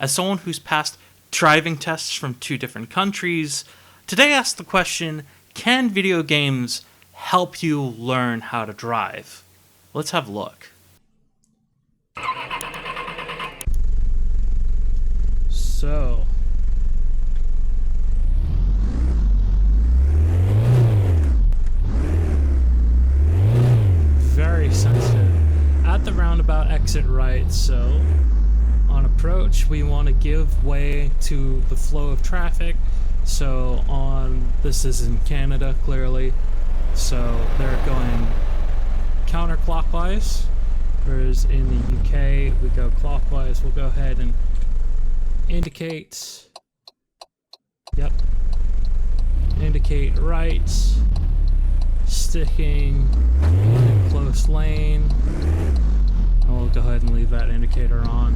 As someone who's passed driving tests from 2 different countries, today I asked the question, can video games help you learn how to drive? Let's have a look. So, very sensitive. At the roundabout, exit right, so on approach we want to give way to the flow of traffic. So this is in Canada clearly, so they're going counterclockwise, whereas in the UK we go clockwise. We'll go ahead and indicate, indicate right, sticking in a close lane, and we'll go ahead and leave that indicator on.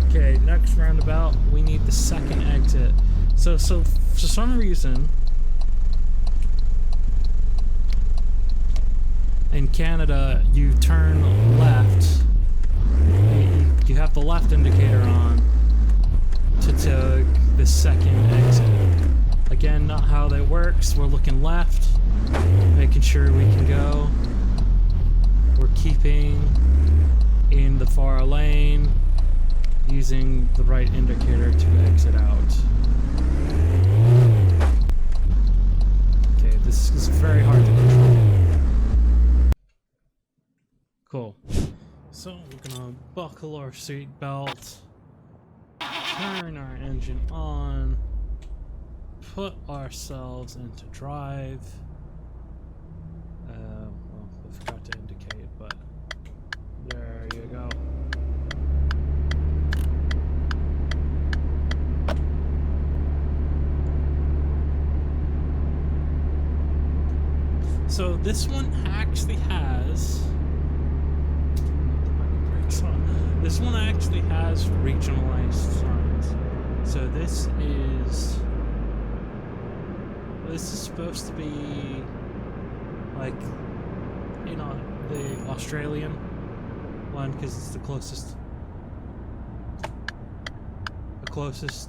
Okay, next roundabout, we need the second exit. So for some reason, in Canada, you turn left. You have the left indicator on to take the second exit. Again, not how that works. We're looking left, making sure we can go. We're keeping in the far lane, using the right indicator to exit out. Okay, this is very hard to control. Cool. So we're gonna buckle our seat belt, turn our engine on, put ourselves into drive. Well, I forgot to indicate, but there you go. So this one actually has regionalized signs. So this is supposed to be like, you know, the Australian one because it's the closest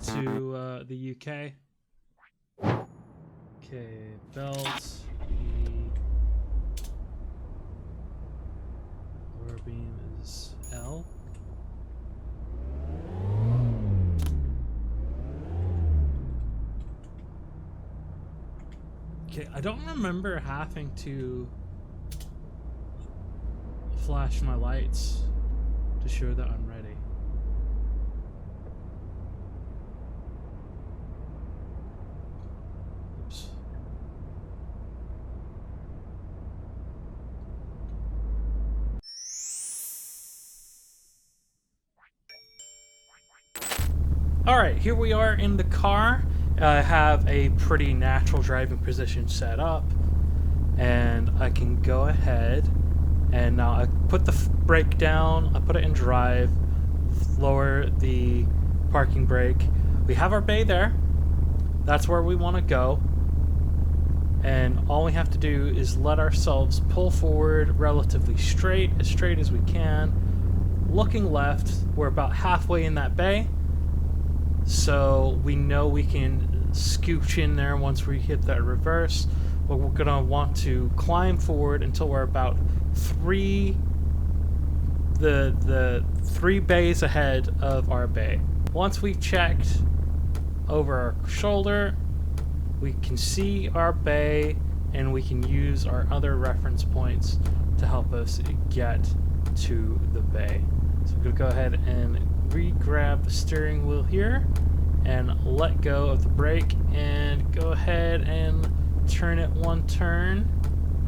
to the UK. Okay, belt. Lower beam is L. Okay, I don't remember having to flash my lights to show that I'm ready. Oops. Alright, here we are in the car. I have a pretty natural driving position set up, and I can go ahead and now I put the brake down, I put it in drive, lower the parking brake. We have our bay there. That's where we want to go. And all we have to do is let ourselves pull forward relatively straight as we can. Looking left, we're about halfway in that bay. So we know we can scooch in there once we hit that reverse, but we're gonna want to climb forward until we're about the three bays ahead of our bay. Once we've checked over our shoulder, we can see our bay and we can use our other reference points to help us get to the bay. So we're gonna go ahead and re-grab the steering wheel here and let go of the brake and go ahead and turn it one turn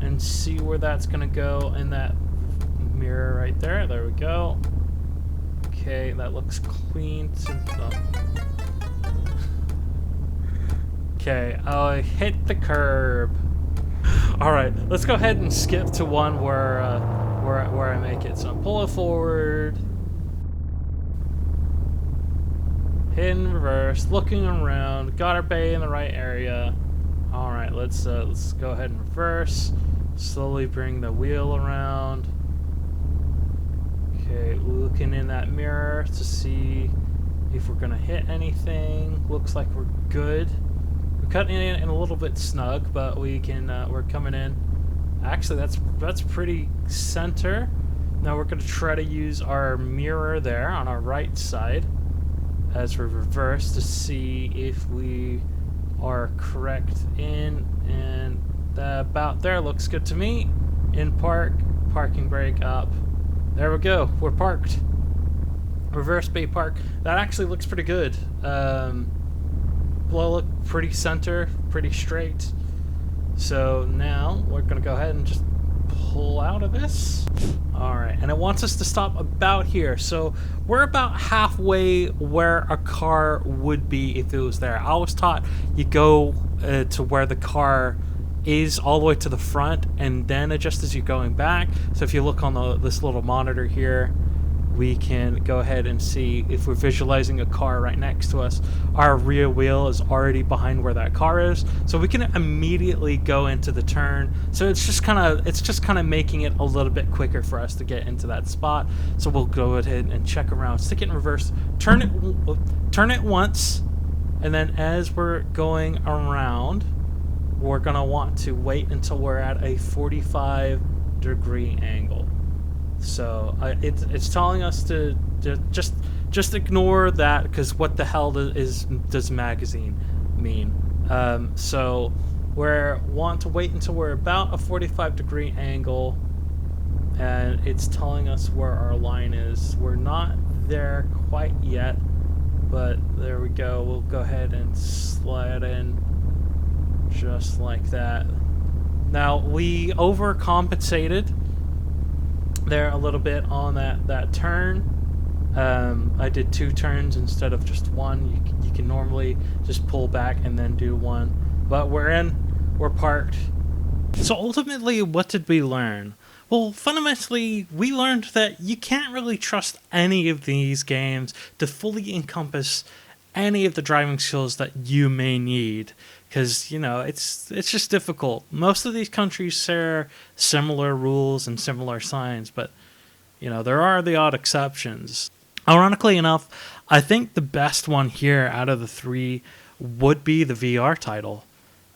and see where that's gonna go in that mirror right there. There we go. Okay, that looks clean. Okay, I hit the curb. Alright, let's go ahead and skip to one where I make it. So I'm pulling forward, hitting reverse, looking around, got our bay in the right area. Alright, let's go ahead and reverse. Slowly bring the wheel around. Okay, looking in that mirror to see if we're gonna hit anything. Looks like we're good. We're cutting in a little bit snug, but we can. We're coming in. Actually, that's pretty center. Now we're gonna try to use our mirror there on our right side as we reverse to see if we are correct in, and about there looks good to me. In park, parking brake up. There we go. We're parked. Reverse bay park. That actually looks pretty good. Well, look pretty center, pretty straight. So now we're gonna go ahead and just pull out of this. All right, and it wants us to stop about here. So we're about halfway where a car would be if it was there. I was taught you go to where the car is all the way to the front and then adjust as you're going back. So if you look on this little monitor here, we can go ahead and see if we're visualizing a car right next to us. Our rear wheel is already behind where that car is, so we can immediately go into the turn. So it's just kind of making it a little bit quicker for us to get into that spot. So we'll go ahead and check around, stick it in reverse, turn it once, and then as we're going around, we're gonna want to wait until we're at a 45-degree angle. So it's telling us to just ignore that, because what the hell does magazine mean? So we want to wait until we're about a 45-degree angle, and it's telling us where our line is. We're not there quite yet, but there we go. We'll go ahead and slide in just like that. Now we overcompensated there a little bit on that turn. I did 2 turns instead of just 1. You can normally just pull back and then do 1, but we're parked. So ultimately, what did we learn? Well, fundamentally, we learned that you can't really trust any of these games to fully encompass any of the driving skills that you may need, because it's just difficult. Most of these countries share similar rules and similar signs, but there are the odd exceptions. Ironically enough, I think the best one here out of the 3 would be the VR title,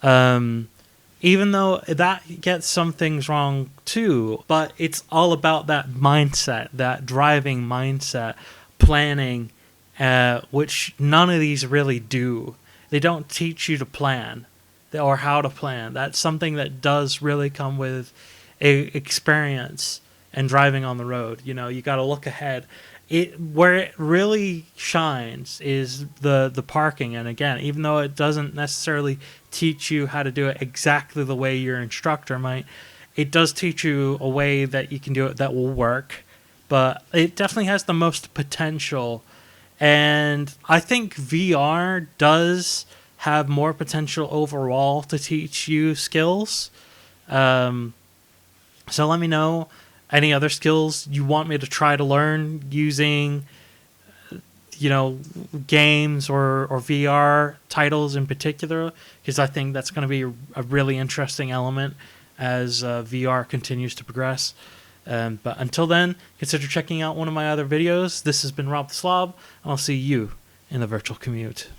even though that gets some things wrong too. But it's all about that mindset, that driving mindset, planning, which none of these really do. They don't teach you to plan or how to plan. That's something that does really come with experience and driving on the road. You got to look ahead. Where it really shines is the parking. And again, even though it doesn't necessarily teach you how to do it exactly the way your instructor might, it does teach you a way that you can do it that will work. But it definitely has the most potential. And I think VR does have more potential overall to teach you skills. So let me know any other skills you want me to try to learn using, games or VR titles in particular, because I think that's going to be a really interesting element as VR continues to progress. But until then, consider checking out one of my other videos. This has been Rob the Slob, and I'll see you in the virtual commute.